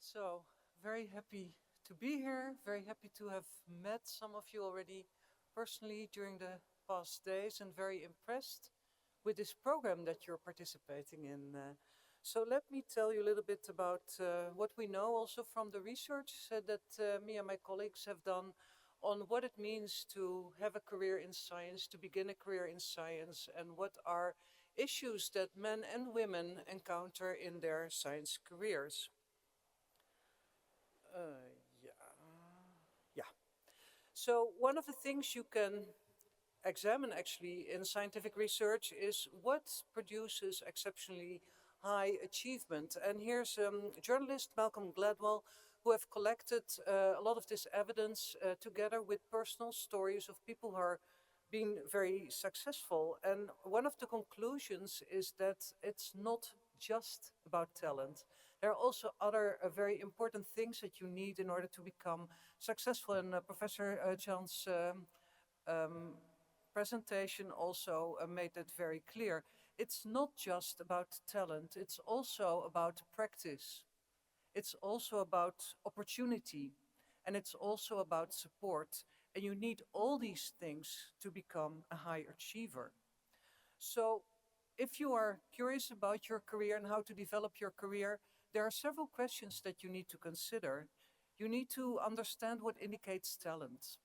So, very happy to be here, very happy to have met some of you already personally during the past days, and very impressed with this program that you're participating in. So let me tell you a little bit about what we know also from the research that me and my colleagues have done on what it means to have a career in science, to begin a career in science, and what are issues that men and women encounter in their science careers. Yeah. Yeah. So one of the things you can examine actually in scientific research is what produces exceptionally high achievement. And here's journalist Malcolm Gladwell, who have collected a lot of this evidence together with personal stories of people who are being very successful. And one of the conclusions is that it's not just about talent. There are also other very important things that you need in order to become successful. And Professor John's presentation also made that very clear. It's not just about talent, it's also about practice. It's also about opportunity, and it's also about support. And you need all these things to become a high achiever. So if you are curious about your career and how to develop your career, there are several questions that you need to consider. You need to understand what indicates talent.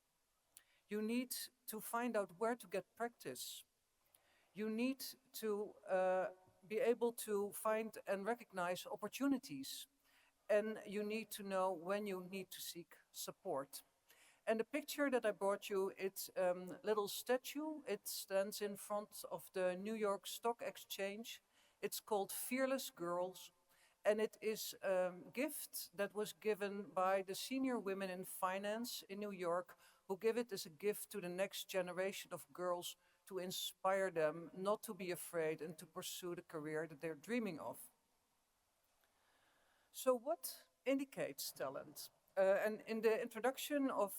You need to find out where to get practice. You need to be able to find and recognize opportunities. And you need to know when you need to seek support. And the picture that I brought you, it's a little statue. It stands in front of the New York Stock Exchange. It's called Fearless Girls. And it is a gift that was given by the senior women in finance in New York, who give it as a gift to the next generation of girls to inspire them not to be afraid and to pursue the career that they're dreaming of. So what indicates talent? And in the introduction of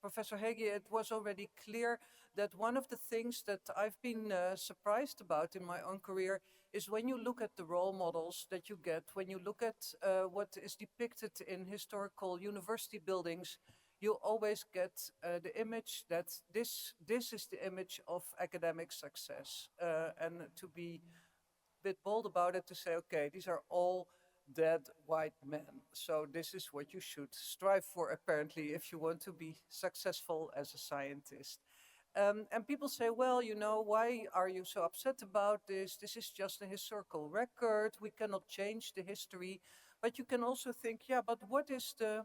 Professor Hege, it was already clear that one of the things that I've been surprised about in my own career is when you look at the role models that you get, when you look at what is depicted in historical university buildings, you always get the image that this is the image of academic success. And to be a bit bold about it, to say, okay, these are all dead white men. So this is what you should strive for, apparently, if you want to be successful as a scientist. And people say, well, you know, why are you so upset about this? This is just a historical record. We cannot change the history. But you can also think, yeah, but what is the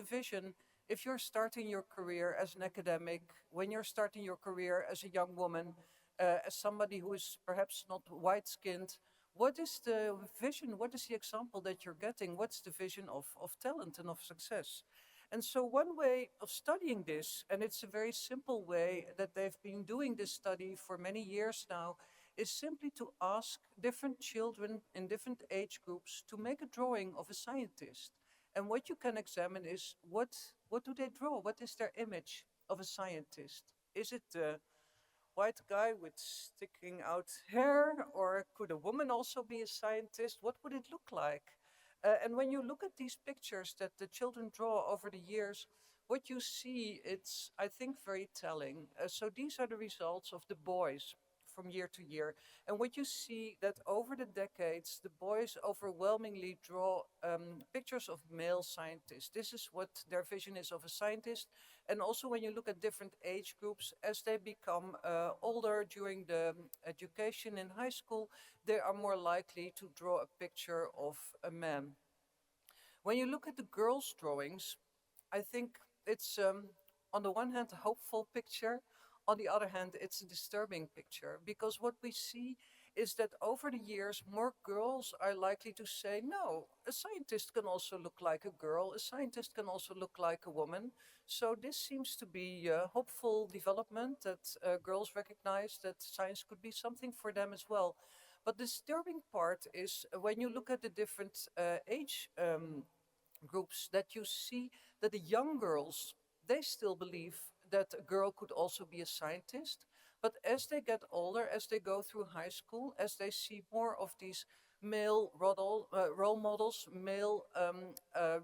vision if you're starting your career as an academic, when you're starting your career as a young woman, as somebody who is perhaps not white-skinned? What is the vision? What is the example that you're getting? What's the vision of talent and of success? And so one way of studying this, and it's a very simple way that they've been doing this study for many years now, is simply to ask different children in different age groups to make a drawing of a scientist. And what you can examine is what do they draw? What is their image of a scientist? Is it the white guy with sticking out hair, or could a woman also be a scientist? What would it look like? And when you look at these pictures that the children draw over the years, what you see, it's, I think, very telling. So these are the results of the boys from year to year. And what you see that over the decades, the boys overwhelmingly draw pictures of male scientists. This is what their vision is of a scientist. And also when you look at different age groups, as they become older during the education in high school, they are more likely to draw a picture of a man. When you look at the girls' drawings, I think it's on the one hand a hopeful picture, on the other hand it's a disturbing picture, because what we see is that over the years more girls are likely to say, no, a scientist can also look like a girl, a scientist can also look like a woman. So this seems to be a hopeful development, that girls recognize that science could be something for them as well. But the disturbing part is when you look at the different age groups, that you see that the young girls, they still believe that a girl could also be a scientist. But as they get older, as they go through high school, as they see more of these male role models, male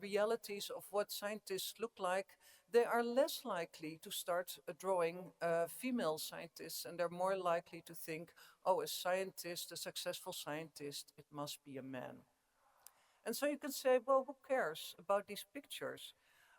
realities of what scientists look like, they are less likely to start drawing female scientists, and they're more likely to think, oh, a scientist, a successful scientist, it must be a man. And so you can say, well, who cares about these pictures?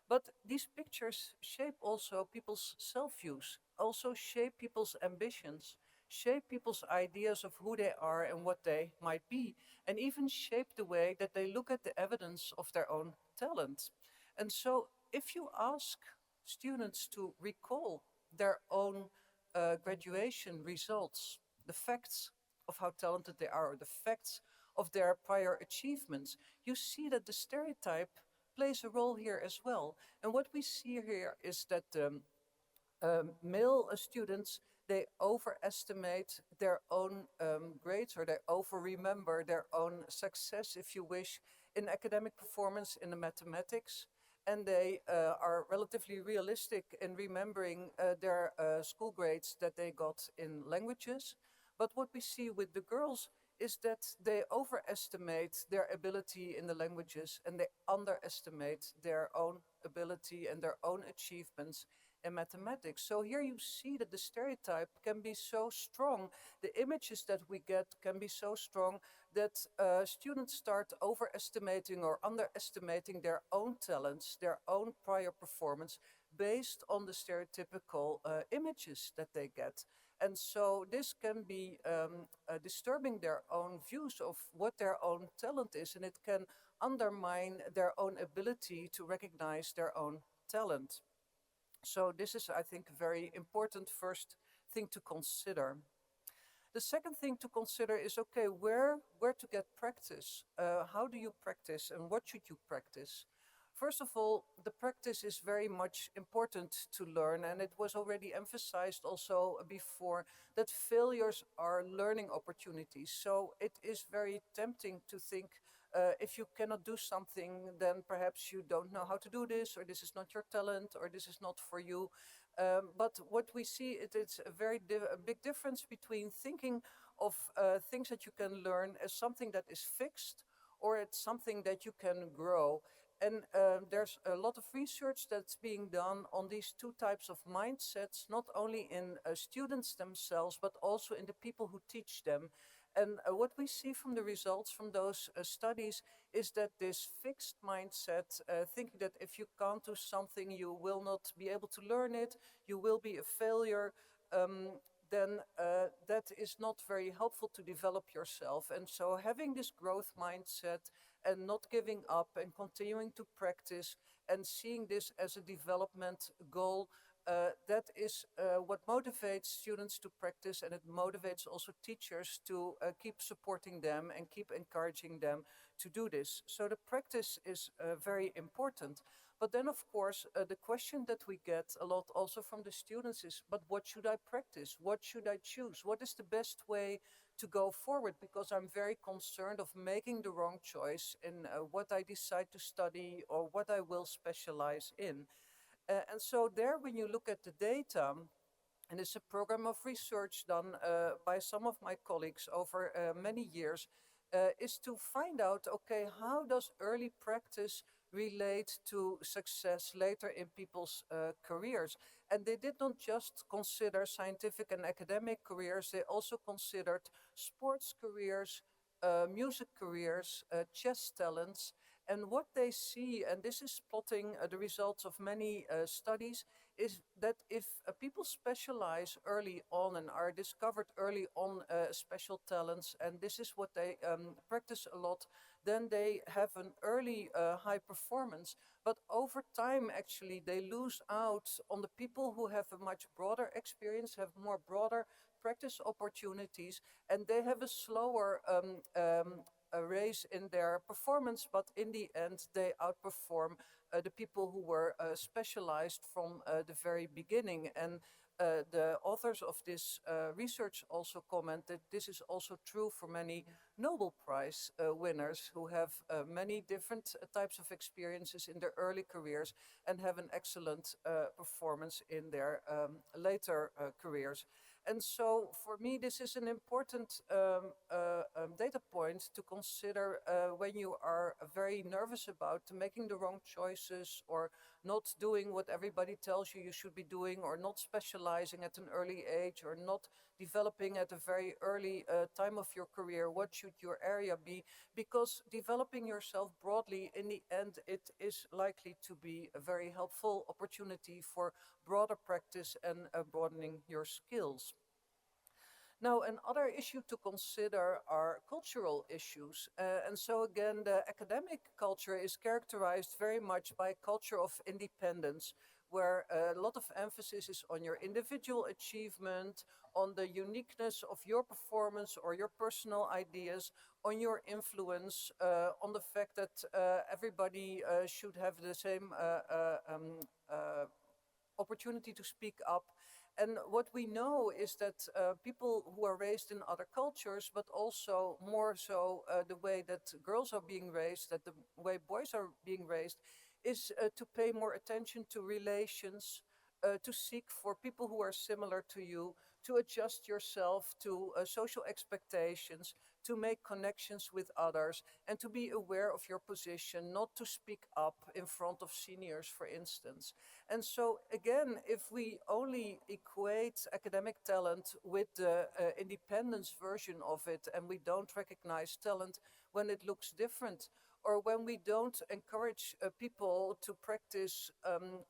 But these pictures shape also people's self-views, also shape people's ambitions, shape people's ideas of who they are and what they might be, and even shape the way that they look at the evidence of their own talent. And so if you ask students to recall their own graduation results, the facts of how talented they are, or the facts of their prior achievements, you see that the stereotype plays a role here as well. And what we see here is that male students, they overestimate their own grades, or they over-remember their own success, if you wish, in academic performance in the mathematics. And they are relatively realistic in remembering their school grades that they got in languages. But what we see with the girls is that they overestimate their ability in the languages, and they underestimate their own ability and their own achievements in mathematics. So here you see that the stereotype can be so strong, the images that we get can be so strong, that students start overestimating or underestimating their own talents, their own prior performance, based on the stereotypical images that they get. And so this can be disturbing their own views of what their own talent is, and it can undermine their own ability to recognize their own talent. So this is, I think, a very important first thing to consider. The second thing to consider is, okay, where to get practice? How do you practice, and what should you practice? First of all, the practice is very much important to learn, and it was already emphasized also before that failures are learning opportunities. So it is very tempting to think if you cannot do something, then perhaps you don't know how to do this, or this is not your talent, or this is not for you. But what we see, it's a very big difference between thinking of things that you can learn as something that is fixed, or it's something that you can grow. And there's a lot of research that's being done on these two types of mindsets, not only in students themselves, but also in the people who teach them. And what we see from the results from those studies is that this fixed mindset, thinking that if you can't do something, you will not be able to learn it, you will be a failure, then that is not very helpful to develop yourself. And so having this growth mindset and not giving up and continuing to practice and seeing this as a development goal, that is what motivates students to practice, and it motivates also teachers to keep supporting them and keep encouraging them to do this. So the practice is very important. But then, of course, the question that we get a lot also from the students is, but what should I practice? What should I choose? What is the best way to go forward? Because I'm very concerned of making the wrong choice in what I decide to study or what I will specialize in. And so there, when you look at the data, and it's a program of research done by some of my colleagues over many years, is to find out, okay, how does early practice relate to success later in people's careers? And they did not just consider scientific and academic careers, they also considered sports careers, music careers, chess talents. And what they see, and this is plotting the results of many studies, is that if people specialize early on and are discovered early on special talents, and this is what they practice a lot, then they have an early high performance. But over time, actually, they lose out on the people who have a much broader experience, have more broader practice opportunities, and they have a slower a raise in their performance, but in the end they outperform the people who were specialized from the very beginning. And the authors of this research also comment that this is also true for many Nobel Prize winners who have many different types of experiences in their early careers and have an excellent performance in their later careers. And so for me, this is an important data point to consider when you are very nervous about making the wrong choices or not doing what everybody tells you you should be doing, or not specializing at an early age, or not developing at a very early time of your career. What should your area be? Because developing yourself broadly, in the end, it is likely to be a very helpful opportunity for broader practice and broadening your skills. Now, another issue to consider are cultural issues. And so again, the academic culture is characterized very much by a culture of independence, where a lot of emphasis is on your individual achievement, on the uniqueness of your performance or your personal ideas, on your influence, on the fact that everybody should have the same opportunity to speak up. And what we know is that people who are raised in other cultures, but also more so the way that girls are being raised, that the way boys are being raised, is to pay more attention to relations, to seek for people who are similar to you, to adjust yourself to social expectations, to make connections with others, and to be aware of your position, not to speak up in front of seniors, for instance. And so again, if we only equate academic talent with the independence version of it, and we don't recognize talent when it looks different, or when we don't encourage people to practice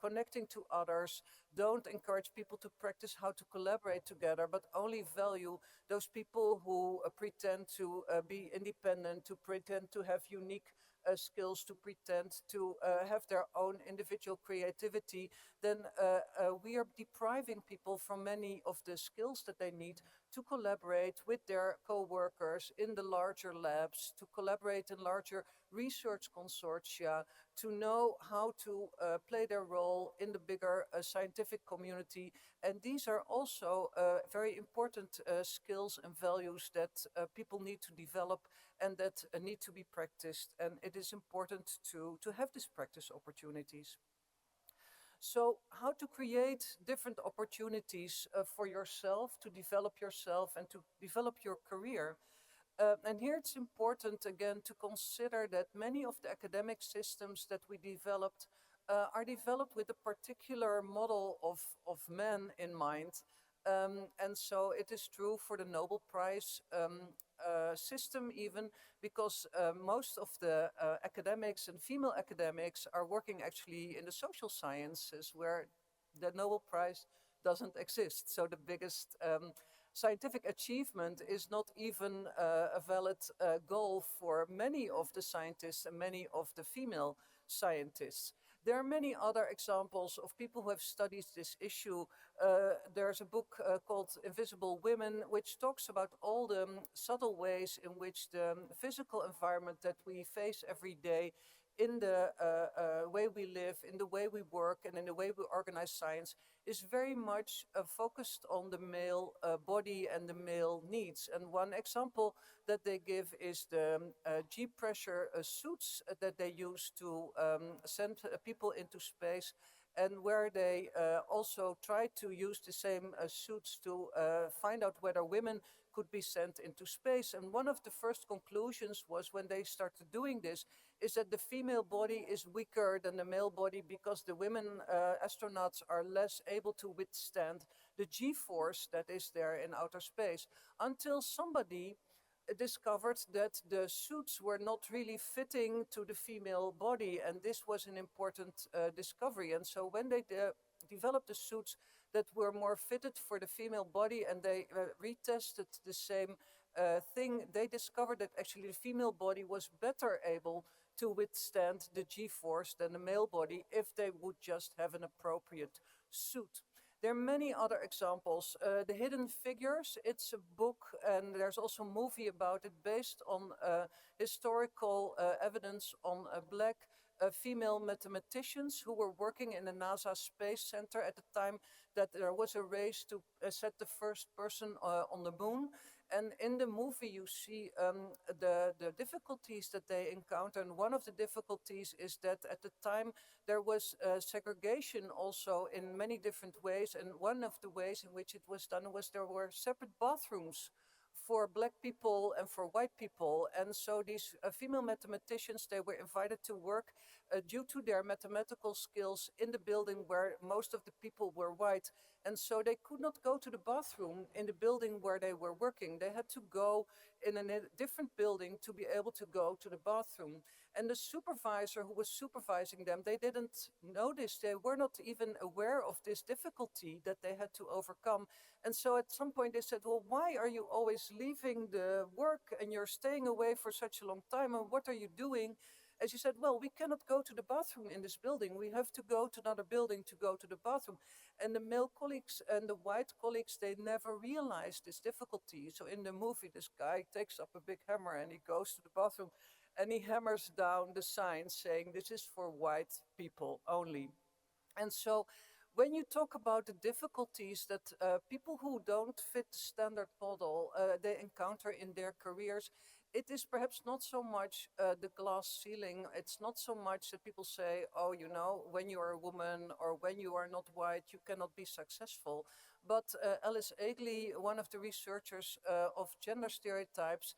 connecting to others, don't encourage people to practice how to collaborate together, but only value those people who pretend to be independent, to pretend to have unique skills, to pretend to have their own individual creativity, then we are depriving people from many of the skills that they need to collaborate with their co-workers in the larger labs, to collaborate in larger research consortia, to know how to play their role in the bigger scientific community. And these are also very important skills and values that people need to develop and that need to be practiced. And it is important to have these practice opportunities. So how to create different opportunities for yourself, to develop yourself and to develop your career. And here it's important again to consider that many of the academic systems that we developed are developed with a particular model of men in mind. And so it is true for the Nobel Prize system even, because most of the academics and female academics are working actually in the social sciences, where the Nobel Prize doesn't exist. So the biggest scientific achievement is not even a valid goal for many of the scientists and many of the female scientists. There are many other examples of people who have studied this issue. There's a book called Invisible Women, which talks about all the subtle ways in which the physical environment that we face every day, in the way we live, in the way we work, and in the way we organize science, is very much focused on the male body and the male needs. And one example that they give is the G-pressure suits that they use to send people into space, and where they also try to use the same suits to find out whether women could be sent into space. And one of the first conclusions was, when they started doing this, is that the female body is weaker than the male body because the women astronauts are less able to withstand the G-force that is there in outer space, until somebody discovered that the suits were not really fitting to the female body, and this was an important discovery. And so when they developed the suits that were more fitted for the female body, and they retested the same thing, they discovered that actually the female body was better able to withstand the G-force than the male body if they would just have an appropriate suit. There are many other examples. The Hidden Figures, it's a book, and there's also a movie about it, based on historical evidence on black female mathematicians who were working in the NASA Space Center at the time that there was a race to set the first person on the moon. And in the movie, you see the difficulties that they encounter. And one of the difficulties is that at the time there was segregation also in many different ways. And one of the ways in which it was done was there were separate bathrooms for black people and for white people. And so these female mathematicians, they were invited to work due to their mathematical skills in the building where most of the people were white. And so they could not go to the bathroom in the building where they were working. They had to go in a different building to be able to go to the bathroom. And the supervisor who was supervising them, they didn't notice, they were not even aware of this difficulty that they had to overcome. And so at some point they said, well, why are you always leaving the work and you're staying away for such a long time? And what are you doing? And she said, well, we cannot go to the bathroom in this building. We have to go to another building to go to the bathroom. And the male colleagues and the white colleagues, they never realized this difficulty. So in the movie, this guy takes up a big hammer and he goes to the bathroom and he hammers down the sign saying, this is for white people only. And so when you talk about the difficulties that people who don't fit the standard model, they encounter in their careers, it is perhaps not so much the glass ceiling. It's not so much that people say, oh, you know, when you are a woman or when you are not white, you cannot be successful. But Alice Eagley, one of the researchers of gender stereotypes,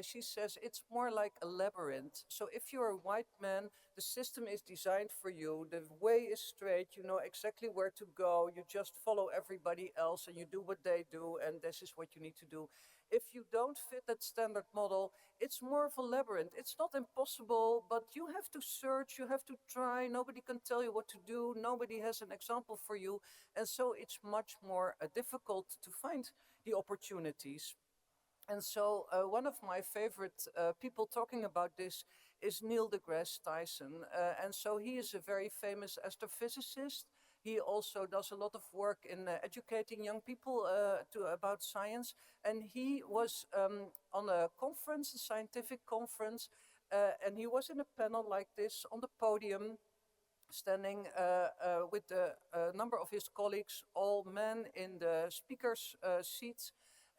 she says it's more like a labyrinth. So if you're a white man, the system is designed for you. The way is straight. You know exactly where to go. You just follow everybody else and you do what they do, and this is what you need to do. If you don't fit that standard model, it's more of a labyrinth. It's not impossible, but you have to search, you have to try. Nobody can tell you what to do. Nobody has an example for you. And so it's much more difficult to find the opportunities. And so one of my favorite people talking about this is Neil deGrasse Tyson. And so he is a very famous astrophysicist. He also does a lot of work in educating young people about science. And he was on a conference, a scientific conference, and he was in a panel like this on the podium, standing with a number of his colleagues, all men in the speakers' seats.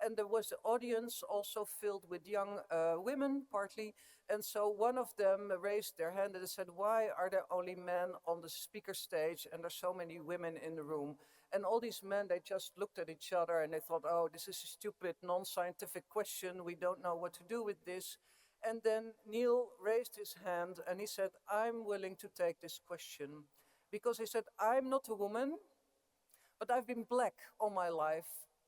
And there was the audience also filled with young women, partly. And so one of them raised their hand and said, why are there only men on the speaker stage and there's so many women in the room? And all these men, they just looked at each other and they thought, oh, this is a stupid, non-scientific question. We don't know what to do with this. And then Neil raised his hand and he said, I'm willing to take this question. Because he said, I'm not a woman, but I've been black all my life.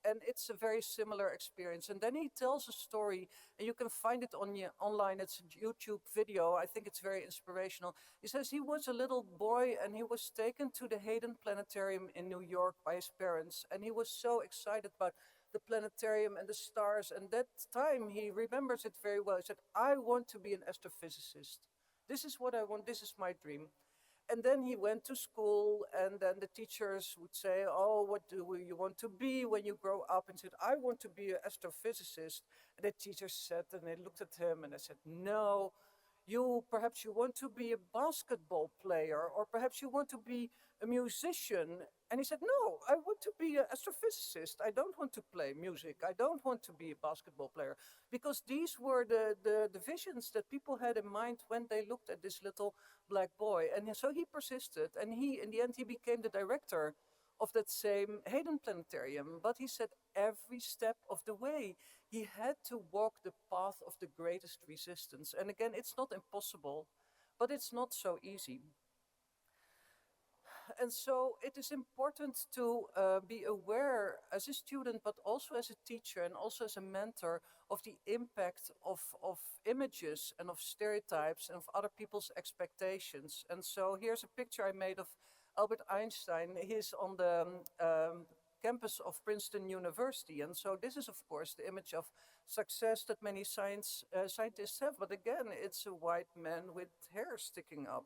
And it's a very similar experience. And then he tells a story, and you can find it online. It's a YouTube video. I think it's very inspirational. He says he was a little boy, and he was taken to the Hayden Planetarium in New York by his parents. And he was so excited about the planetarium and the stars. And that time, he remembers it very well. He said, I want to be an astrophysicist. This is what I want. This is my dream. And then he went to school, and then the teachers would say, oh, what do you want to be when you grow up? And said, I want to be an astrophysicist. And the teachers said, and they looked at him and they said, no, perhaps you want to be a basketball player, or perhaps you want to be a musician. And he said, no, I want to be an astrophysicist. I don't want to play music. I don't want to be a basketball player. Because these were the visions that people had in mind when they looked at this little black boy. And so he persisted. And in the end, he became the director of that same Hayden Planetarium. But he said every step of the way, he had to walk the path of the greatest resistance. And again, it's not impossible, but it's not so easy. And so it is important to be aware as a student, but also as a teacher and also as a mentor, of the impact of images and of stereotypes and of other people's expectations. And so here's a picture I made of Albert Einstein. He's on the campus of Princeton University. And so this is, of course, the image of success that many scientists have. But again, it's a white man with hair sticking up.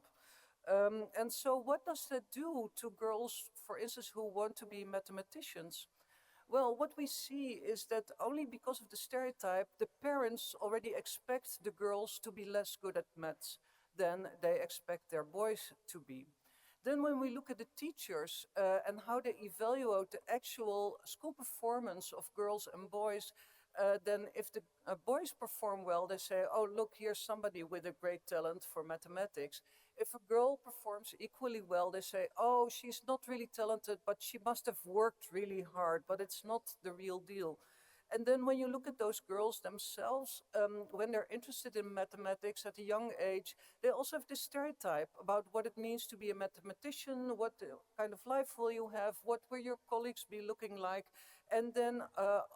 And so what does that do to girls, for instance, who want to be mathematicians? Well, what we see is that only because of the stereotype, the parents already expect the girls to be less good at maths than they expect their boys to be. Then when we look at the teachers and how they evaluate the actual school performance of girls and boys, then if the boys perform well, they say, oh, look, here's somebody with a great talent for mathematics. If a girl performs equally well, they say, oh, she's not really talented, but she must have worked really hard, but it's not the real deal. And then when you look at those girls themselves, when they're interested in mathematics at a young age, they also have this stereotype about what it means to be a mathematician, what kind of life will you have, what will your colleagues be looking like. And then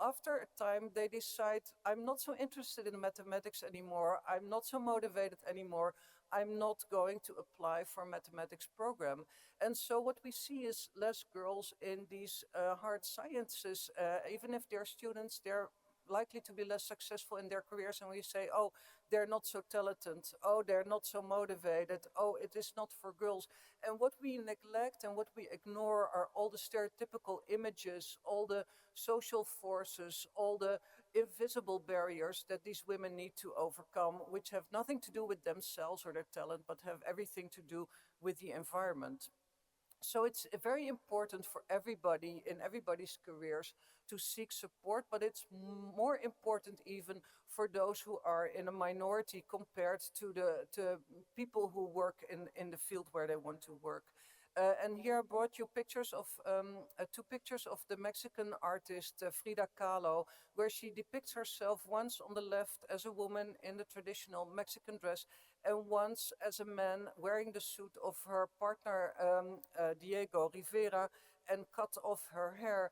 after a time, they decide, I'm not so interested in mathematics anymore, I'm not so motivated anymore, I'm not going to apply for a mathematics program. And so what we see is less girls in these hard sciences. Even if they're students, they're likely to be less successful in their careers. And we say, oh, they're not so talented. Oh, they're not so motivated. Oh, it is not for girls. And what we neglect and what we ignore are all the stereotypical images, all the social forces, all the invisible barriers that these women need to overcome, which have nothing to do with themselves or their talent, but have everything to do with the environment. So it's very important for everybody in everybody's careers to seek support, but it's more important even for those who are in a minority compared to the people who work in the field where they want to work. And here I brought you pictures of two pictures of the Mexican artist Frida Kahlo, where she depicts herself once on the left as a woman in the traditional Mexican dress, and once as a man wearing the suit of her partner Diego Rivera and cut off her hair.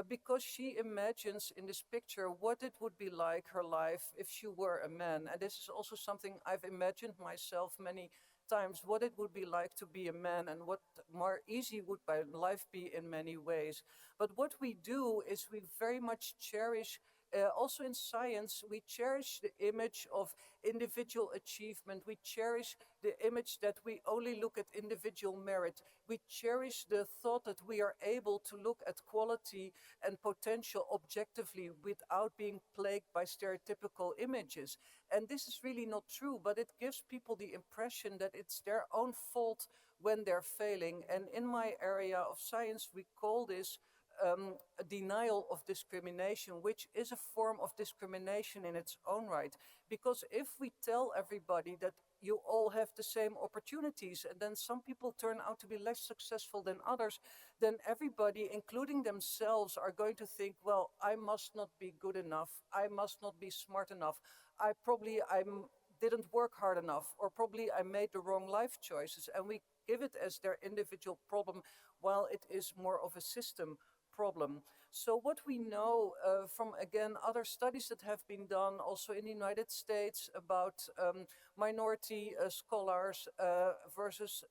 Because she imagines in this picture what it would be like her life if she were a man. And this is also something I've imagined myself many times, what it would be like to be a man and what more easy would my life be in many ways. But what we do is we very much cherish, also in science, we cherish the image of individual achievement. We cherish the image that we only look at individual merit. We cherish the thought that we are able to look at quality and potential objectively without being plagued by stereotypical images. And this is really not true, but it gives people the impression that it's their own fault when they're failing. And in my area of science, we call this a denial of discrimination, which is a form of discrimination in its own right. Because if we tell everybody that you all have the same opportunities, and then some people turn out to be less successful than others, then everybody, including themselves, are going to think, well, I must not be good enough, I must not be smart enough, I didn't work hard enough, or probably I made the wrong life choices, and we give it as their individual problem, while it is more of a system problem. So what we know from, again, other studies that have been done also in the United States about minority scholars versus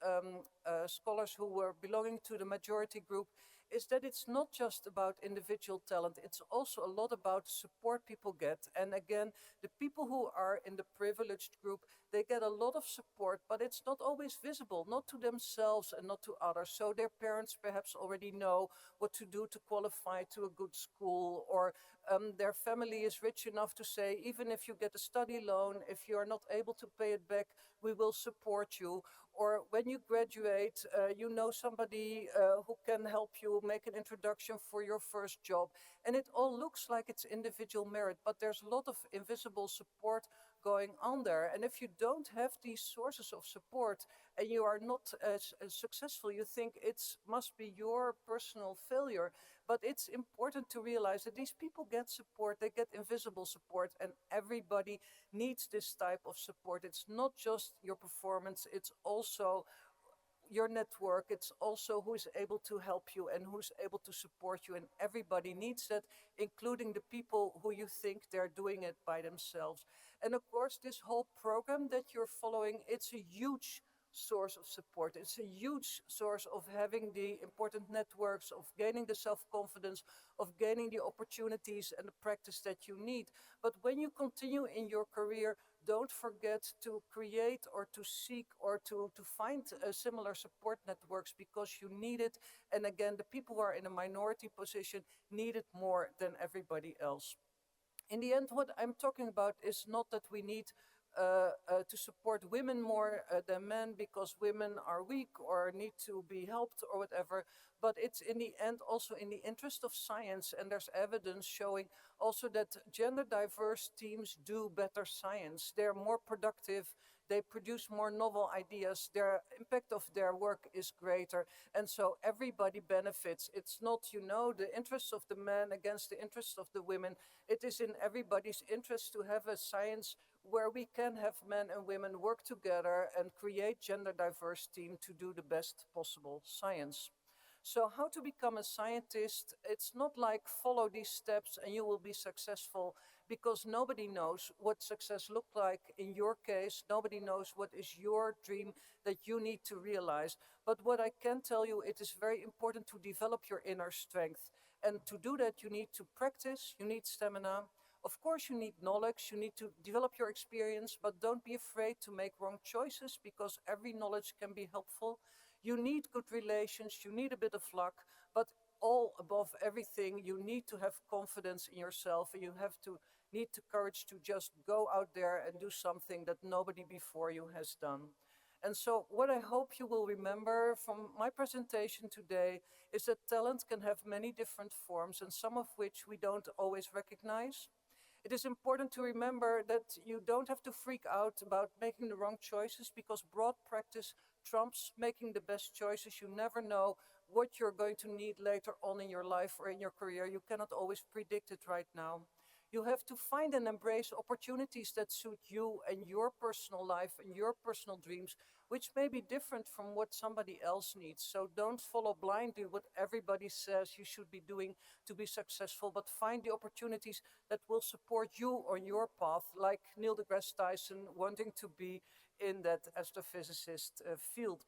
scholars who were belonging to the majority group, is that it's not just about individual talent, it's also a lot about support people get. And again, the people who are in the privileged group, they get a lot of support, but it's not always visible, not to themselves and not to others. So their parents perhaps already know what to do to qualify to a good school, or their family is rich enough to say, even if you get a study loan, if you are not able to pay it back, we will support you. Or when you graduate, you know somebody who can help you make an introduction for your first job. And it all looks like it's individual merit, but there's a lot of invisible support going on there. And if you don't have these sources of support and you are not as successful, you think it must be your personal failure. But it's important to realize that these people get support, they get invisible support, and everybody needs this type of support. It's not just your performance, it's also your network, it's also who is able to help you and who's able to support you, and everybody needs that, including the people who you think they're doing it by themselves. And of course, this whole program that you're following, it's a huge source of support. It's a huge source of having the important networks, of gaining the self-confidence, of gaining the opportunities and the practice that you need. But when you continue in your career, don't forget to create or to seek or to find similar support networks, because you need it. And again, the people who are in a minority position need it more than everybody else. In the end, what I'm talking about is not that we need to support women more than men because women are weak or need to be helped or whatever. But it's in the end also in the interest of science, and there's evidence showing also that gender diverse teams do better science. They're more productive, they produce more novel ideas, their impact of their work is greater, and so everybody benefits. It's not, the interests of the men against the interests of the women. It is in everybody's interest to have a science where we can have men and women work together and create gender diverse team to do the best possible science. So how to become a scientist? It's not like follow these steps and you will be successful, because nobody knows what success looked like in your case. Nobody knows what is your dream that you need to realize. But what I can tell you, it is very important to develop your inner strength. And to do that, you need to practice, you need stamina. Of course, you need knowledge, you need to develop your experience, but don't be afraid to make wrong choices, because every knowledge can be helpful. You need good relations, you need a bit of luck, but all above everything, you need to have confidence in yourself, and you need the courage to just go out there and do something that nobody before you has done. And so what I hope you will remember from my presentation today is that talent can have many different forms, and some of which we don't always recognize. It is important to remember that you don't have to freak out about making the wrong choices, because broad practice trumps making the best choices. You never know what you're going to need later on in your life or in your career. You cannot always predict it right now. You have to find and embrace opportunities that suit you and your personal life and your personal dreams, which may be different from what somebody else needs. So don't follow blindly what everybody says you should be doing to be successful, but find the opportunities that will support you on your path, like Neil deGrasse Tyson wanting to be in that astrophysicist field.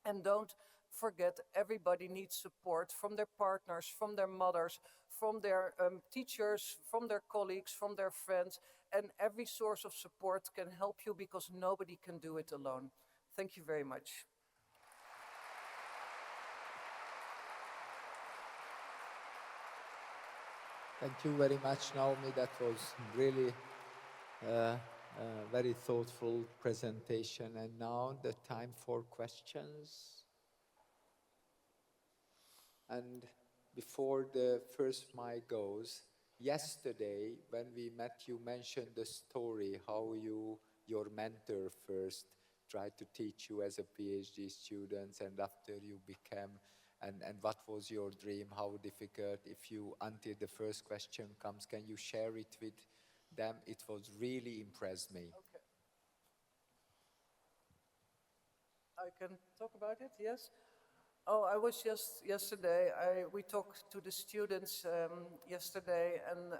And don't forget, everybody needs support from their partners, from their mothers, from their teachers, from their colleagues, from their friends, and every source of support can help you, because nobody can do it alone. Thank you very much. Thank you very much, Naomi. That was really a very thoughtful presentation. And now the time for questions. And before the first mic goes, yesterday when we met, you mentioned the story how your mentor first tried to teach you as a PhD student, and after you became, and what was your dream, how difficult, until the first question comes, can you share it with them? It was really impressed me. Okay. I can talk about it, yes? Oh, I was just yesterday, we talked to the students yesterday, and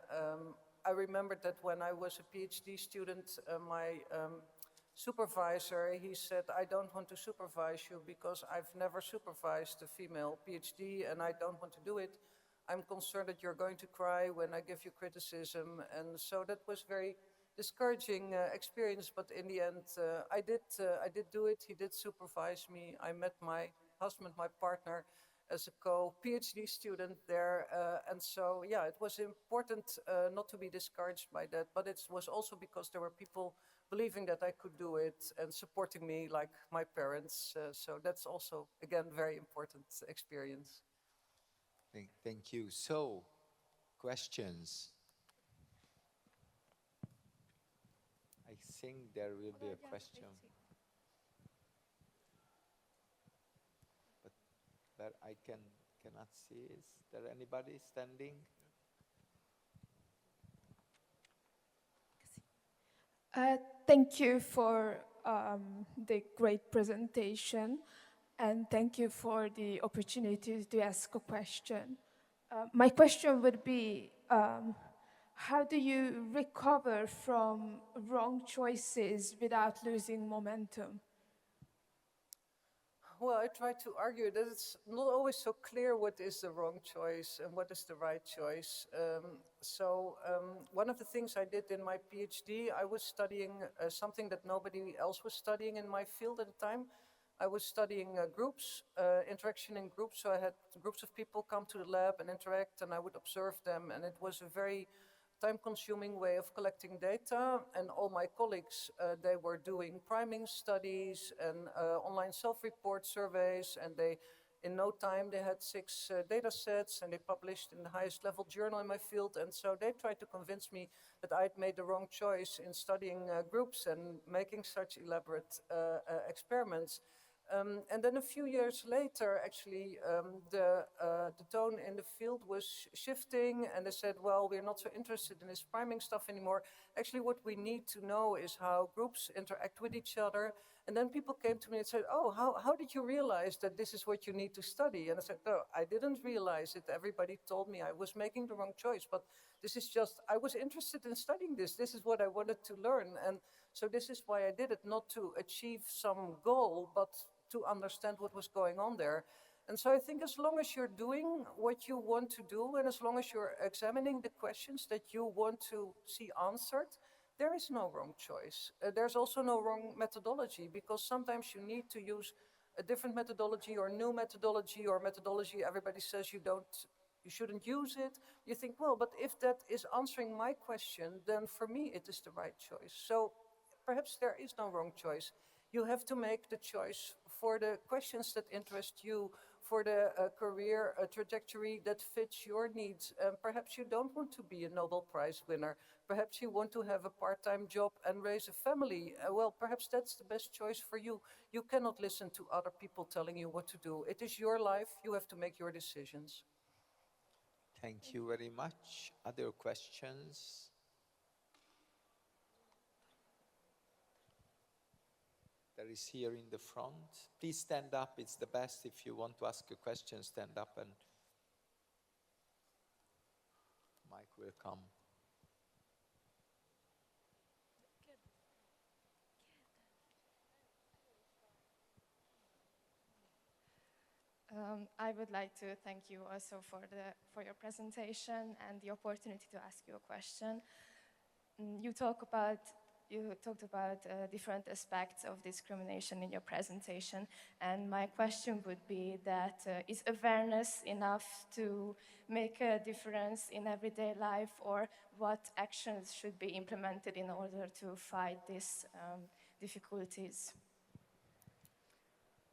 I remembered that when I was a PhD student, my supervisor, he said, I don't want to supervise you because I've never supervised a female PhD and I don't want to do it. I'm concerned that you're going to cry when I give you criticism. And so that was very discouraging experience, but in the end, I did do it. He did supervise me. I met my husband, my partner, as a co-PhD student there. And so, yeah, it was important not to be discouraged by that, but it was also because there were people believing that I could do it and supporting me, like my parents. So that's also, again, very important experience. Thank you. So, questions? I think there will be a question. But I cannot see. Is there anybody standing? Thank you for the great presentation, and thank you for the opportunity to ask a question. My question would be, how do you recover from wrong choices without losing momentum? Well, I try to argue that it's not always so clear what is the wrong choice and what is the right choice. One of the things I did in my PhD, I was studying something that nobody else was studying in my field at the time. I was studying groups, interaction in groups. So I had groups of people come to the lab and interact, and I would observe them. And it was a very time-consuming way of collecting data, and all my colleagues, they were doing priming studies and online self-report surveys, and in no time they had 6 data sets, and they published in the highest level journal in my field, and so they tried to convince me that I'd made the wrong choice in studying groups and making such elaborate experiments. And then a few years later, actually, the tone in the field was shifting, and they said, well, we're not so interested in this priming stuff anymore. Actually, what we need to know is how groups interact with each other. And then people came to me and said, oh, how did you realize that this is what you need to study? And I said, no, I didn't realize it. Everybody told me I was making the wrong choice, but this is just, I was interested in studying this. This is what I wanted to learn. And so this is why I did it, not to achieve some goal, but to understand what was going on there. And so I think as long as you're doing what you want to do, and as long as you're examining the questions that you want to see answered, there is no wrong choice. There's also no wrong methodology, because sometimes you need to use a different methodology or new methodology, or methodology everybody says you shouldn't use it. You think, well, but if that is answering my question, then for me it is the right choice. So perhaps there is no wrong choice. You have to make the choice for the questions that interest you, for the career trajectory that fits your needs. Perhaps you don't want to be a Nobel Prize winner. Perhaps you want to have a part-time job and raise a family. Well, perhaps that's the best choice for you. You cannot listen to other people telling you what to do. It is your life. You have to make your decisions. Thank you very much. Other questions? There is here in the front. Please stand up. It's the best. If you want to ask a question, stand up and mic will come. I would like to thank you also for your presentation and the opportunity to ask you a question. You talked about different aspects of discrimination in your presentation, and my question would be that is awareness enough to make a difference in everyday life, or what actions should be implemented in order to fight these difficulties?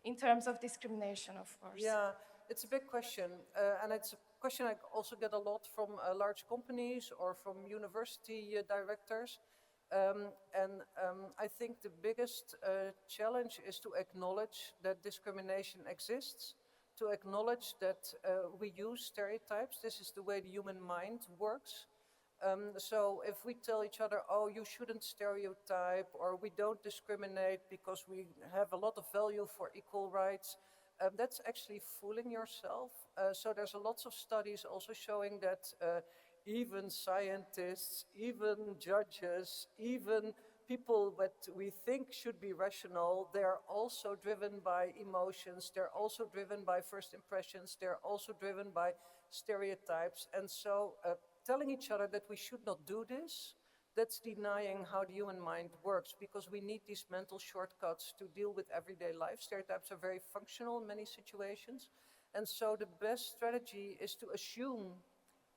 In terms of discrimination, of course. Yeah, it's a big question, and it's a question I also get a lot from large companies or from university directors. I think the biggest challenge is to acknowledge that discrimination exists, to acknowledge that we use stereotypes. This is the way the human mind works. So if we tell each other, oh, you shouldn't stereotype, or we don't discriminate because we have a lot of value for equal rights, that's actually fooling yourself. So there's lots of studies also showing that even scientists, even judges, even people that we think should be rational, they're also driven by emotions, they're also driven by first impressions, they're also driven by stereotypes. And so telling each other that we should not do this, that's denying how the human mind works, because we need these mental shortcuts to deal with everyday life. Stereotypes are very functional in many situations. And so the best strategy is to assume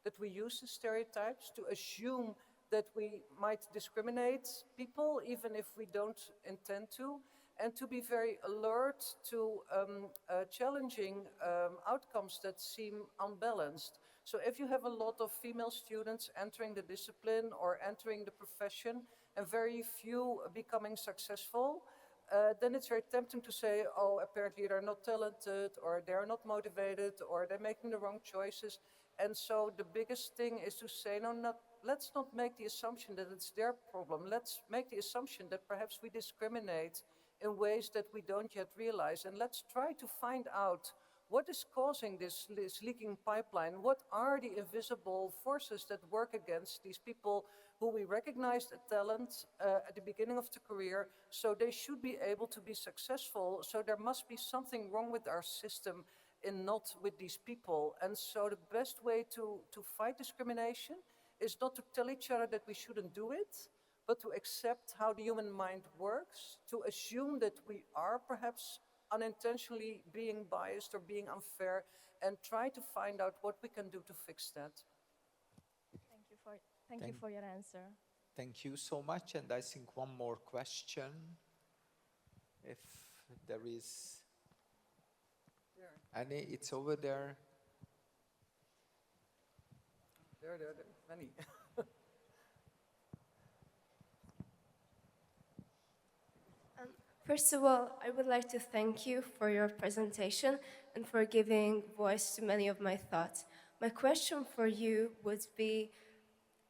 that we use the stereotypes, to assume that we might discriminate people, even if we don't intend to, and to be very alert to challenging outcomes that seem unbalanced. So if you have a lot of female students entering the discipline or entering the profession, and very few becoming successful, then it's very tempting to say, oh, apparently they're not talented, or they're not motivated, or they're making the wrong choices. And so the biggest thing is to say, no, let's not make the assumption that it's their problem. Let's make the assumption that perhaps we discriminate in ways that we don't yet realize. And let's try to find out what is causing this leaking pipeline. What are the invisible forces that work against these people who we recognized a talent at the beginning of the career, so they should be able to be successful. So there must be something wrong with our system and not with these people. And so the best way to fight discrimination is not to tell each other that we shouldn't do it, but to accept how the human mind works, to assume that we are perhaps unintentionally being biased or being unfair, and try to find out what we can do to fix that. Thank you for your answer. Thank you so much. And I think one more question, if there is any. It's over there. There, many. First of all, I would like to thank you for your presentation and for giving voice to many of my thoughts. My question for you would be,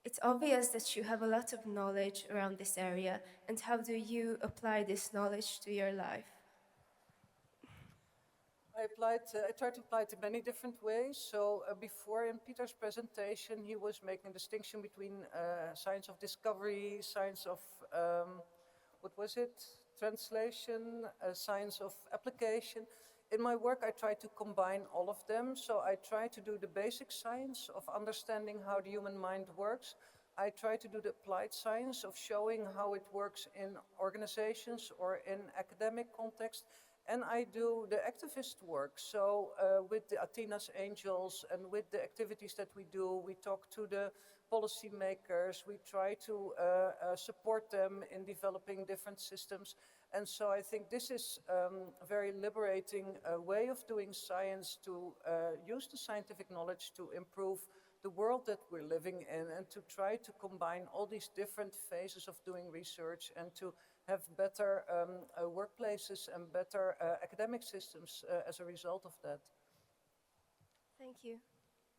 it's obvious that you have a lot of knowledge around this area, and how do you apply this knowledge to your life? I tried to apply it in many different ways. So before in Peter's presentation, he was making a distinction between science of discovery, science of, what was it? Translation, science of application. In my work, I try to combine all of them. So I try to do the basic science of understanding how the human mind works. I try to do the applied science of showing how it works in organizations or in academic context. And I do the activist work. So with the Athena's Angels and with the activities that we do, we talk to the policymakers, we try to support them in developing different systems. And so I think this is a very liberating way of doing science, to use the scientific knowledge to improve the world that we're living in, and to try to combine all these different phases of doing research, and to have better workplaces and better academic systems as a result of that. Thank you.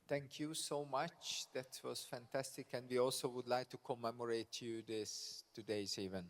Thank you so much. That was fantastic. And we also would like to commemorate you today's event.